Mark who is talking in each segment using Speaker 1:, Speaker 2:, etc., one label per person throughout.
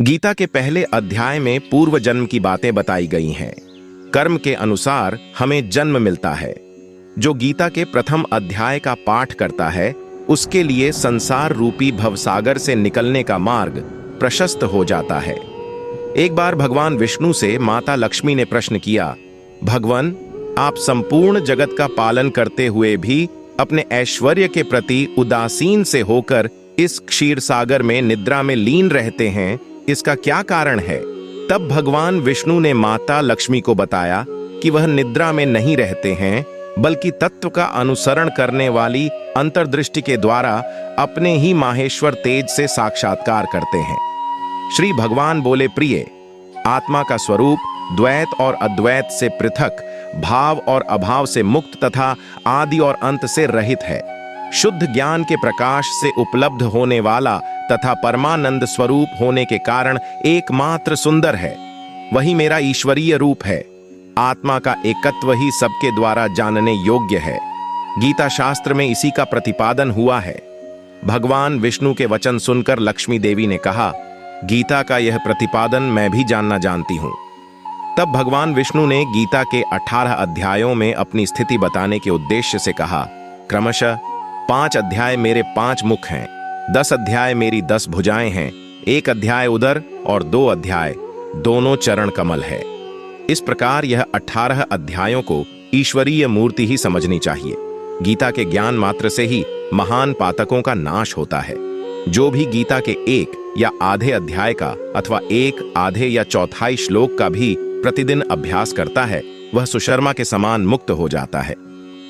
Speaker 1: गीता के पहले अध्याय में पूर्व जन्म की बातें बताई गई हैं। कर्म के अनुसार हमें जन्म मिलता है। जो गीता के प्रथम अध्याय का पाठ करता है उसके लिए संसार रूपी भवसागर से निकलने का मार्ग प्रशस्त हो जाता है। एक बार भगवान विष्णु से माता लक्ष्मी ने प्रश्न किया, भगवान, आप संपूर्ण जगत का पालन करते हुए भी अपने ऐश्वर्य के प्रति उदासीन से होकर इस क्षीर सागर में निद्रा में लीन रहते हैं, इसका क्या कारण है? तब भगवान विष्णु ने माता लक्ष्मी को बताया कि वह निद्रा में नहीं रहते हैं, बल्कि तत्व का अनुसरण करने वाली अंतर्दृष्टि के द्वारा अपने ही माहेश्वर तेज से साक्षात्कार करते हैं। श्री भगवान बोले, प्रिय, आत्मा का स्वरूप द्वैत और अद्वैत से पृथक, भाव और अभाव से मुक्त तथा आदि और अंत से रहित है। शुद्ध ज्ञान के प्रकाश से उपलब्ध होने वाला तथा परमानंद स्वरूप होने के कारण एकमात्र सुंदर है। वही मेरा ईश्वरीय रूप है। आत्मा का एकत्व ही सबके द्वारा जानने योग्य है। गीता शास्त्र में इसी का प्रतिपादन हुआ है। भगवान विष्णु के वचन सुनकर लक्ष्मी देवी ने कहा, गीता का यह प्रतिपादन मैं भी जानना जानती हूं। तब भगवान विष्णु ने गीता के 18 अध्यायों में अपनी स्थिति बताने के उद्देश्य से कहा, क्रमशः 5 अध्याय मेरे 5 मुख हैं, 10 अध्याय मेरी 10 भुजाएं हैं, 1 अध्याय उदर और 2 अध्याय दोनों चरण कमल है। इस प्रकार यह 18 अध्यायों को ईश्वरीय मूर्ति ही समझनी चाहिए। गीता के ज्ञान मात्र से ही महान पातकों का नाश होता है। जो भी गीता के 1 या आधे अध्याय का अथवा 1 आधे या चौथाई श्लोक का भी प्रतिदिन अभ्यास करता है, वह सुशर्मा के समान मुक्त हो जाता है।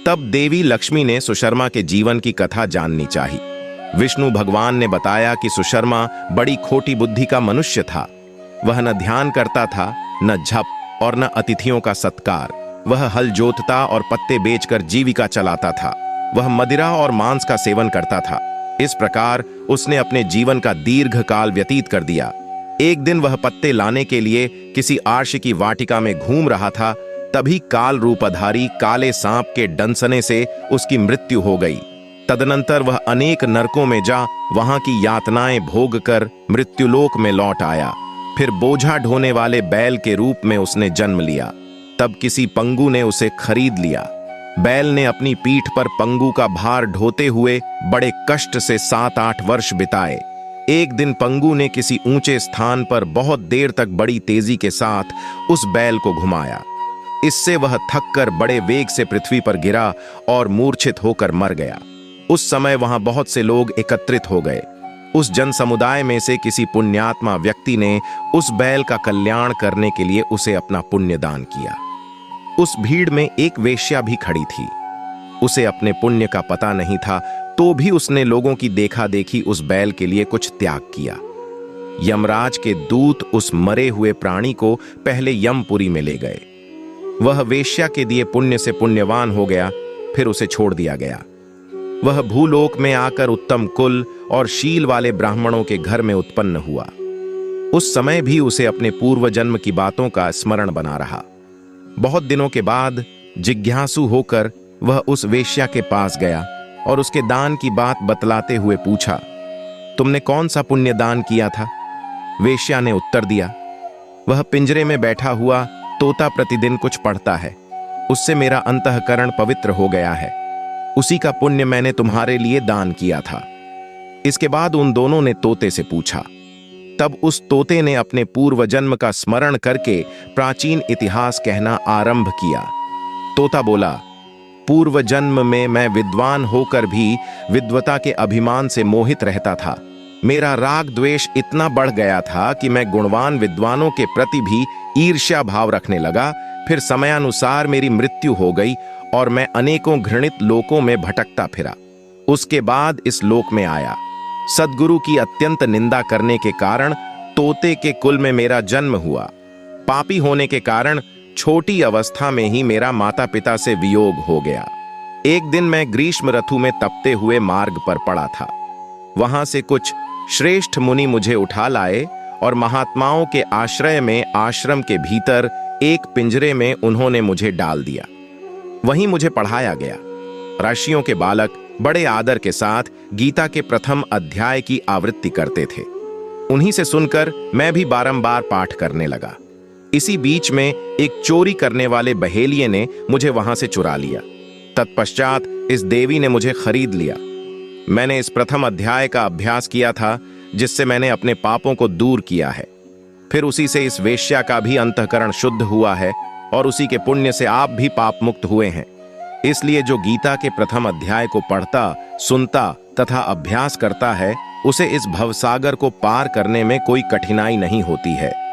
Speaker 1: तब देवी लक्ष्मी ने सुशर्मा के जीवन की कथा जाननी चाहिए। विष्णु भगवान ने बताया कि सुशर्मा बड़ी खोटी बुद्धि का मनुष्य था। वह न ध्यान करता था, न जप और न अतिथियों का सत्कार। वह हल जोतता और पत्ते बेचकर जीविका चलाता था। वह मदिरा और मांस का सेवन करता था। इस प्रकार उसने अपने जीवन का दीर्घ काल व्यतीत कर दिया। एक दिन वह पत्ते लाने के लिए किसी आर्ष की वाटिका में घूम रहा था, तभी काल रूपधारी काले सांप के डंसने से उसकी मृत्यु हो गई। तदनंतर वह अनेक नरकों में जा वहां की यातनाएं भोग कर मृत्युलोक में लौट आया। फिर बोझा ढोने वाले बैल के रूप में उसने जन्म लिया। तब किसी पंगु ने उसे खरीद लिया। बैल ने अपनी पीठ पर पंगु का भार ढोते हुए बड़े कष्ट से 7-8 वर्ष बिताए। एक दिन पंगु ने किसी ऊंचे स्थान पर बहुत देर तक बड़ी तेजी के साथ उस बैल को घुमाया। इससे वह थककर बड़े वेग से पृथ्वी पर गिरा और मूर्छित होकर मर गया। उस समय वहां बहुत से लोग एकत्रित हो गए। उस जन समुदाय में से किसी पुण्यात्मा व्यक्ति ने उस बैल का कल्याण करने के लिए उसे अपना पुण्य दान किया। उस भीड़ में एक वेश्या भी खड़ी थी। उसे अपने पुण्य का पता नहीं था, तो भी उसने लोगों की देखा देखी उस बैल के लिए कुछ त्याग किया। यमराज के दूत उस मरे हुए प्राणी को पहले यमपुरी में ले गए। वह वेश्या के दिए पुण्य से पुण्यवान हो गया, फिर उसे छोड़ दिया गया। वह भूलोक में आकर उत्तम कुल और शील वाले ब्राह्मणों के घर में उत्पन्न हुआ। उस समय भी उसे अपने पूर्व जन्म की बातों का स्मरण बना रहा। बहुत दिनों के बाद जिज्ञासु होकर वह उस वेश्या के पास गया और उसके दान की बात बतलाते हुए पूछा, तुमने कौन सा पुण्य दान किया था? वेश्या ने उत्तर दिया, वह पिंजरे में बैठा हुआ तोता प्रतिदिन कुछ पढ़ता है, उससे मेरा अंतःकरण पवित्र हो गया है। उसी का पुण्य मैंने तुम्हारे लिए दान किया था। इसके बाद उन दोनों ने तोते से पूछा। तब उस तोते ने अपने पूर्व जन्म का स्मरण करके प्राचीन इतिहास कहना आरंभ किया। तोता बोला, पूर्व जन्म में मैं विद्वान होकर भी विद्वता के अभिमान से मोहित रहता था। मेरा राग द्वेष इतना बढ़ गया था कि मैं गुणवान विद्वानों के प्रति भी ईर्ष्या भाव रखने लगा। फिर समयानुसार मेरी मृत्यु हो गई और मैं अनेकों घृणित लोकों में भटकता फिरा। उसके बाद इस लोक में आया। सद्गुरु की अत्यंत निंदा करने के कारण तोते के कुल में मेरा जन्म हुआ। पापी होने के कारण छोटी अवस्था में ही मेरा माता पिता से वियोग हो गया। एक दिन मैं ग्रीष्म ऋतु में तपते हुए मार्ग पर पड़ा था। वहां से कुछ श्रेष्ठ मुनि मुझे उठा लाए और महात्माओं के आश्रय में आश्रम के भीतर एक पिंजरे में उन्होंने मुझे डाल दिया। वहीं मुझे पढ़ाया गया। ऋषियों के बालक बड़े आदर के साथ गीता के प्रथम अध्याय की आवृत्ति करते थे। उन्हीं से सुनकर मैं भी बारंबार पाठ करने लगा। इसी बीच में एक चोरी करने वाले बहेलिये ने मुझे वहां से चुरा लिया। तत्पश्चात इस देवी ने मुझे खरीद लिया। मैंने इस प्रथम अध्याय का अभ्यास किया था, जिससे मैंने अपने पापों को दूर किया है। फिर उसी से इस वेश्या का भी अंतःकरण शुद्ध हुआ है और उसी के पुण्य से आप भी पाप मुक्त हुए हैं। इसलिए जो गीता के प्रथम अध्याय को पढ़ता, सुनता तथा अभ्यास करता है, उसे इस भवसागर को पार करने में कोई कठिनाई नहीं होती है।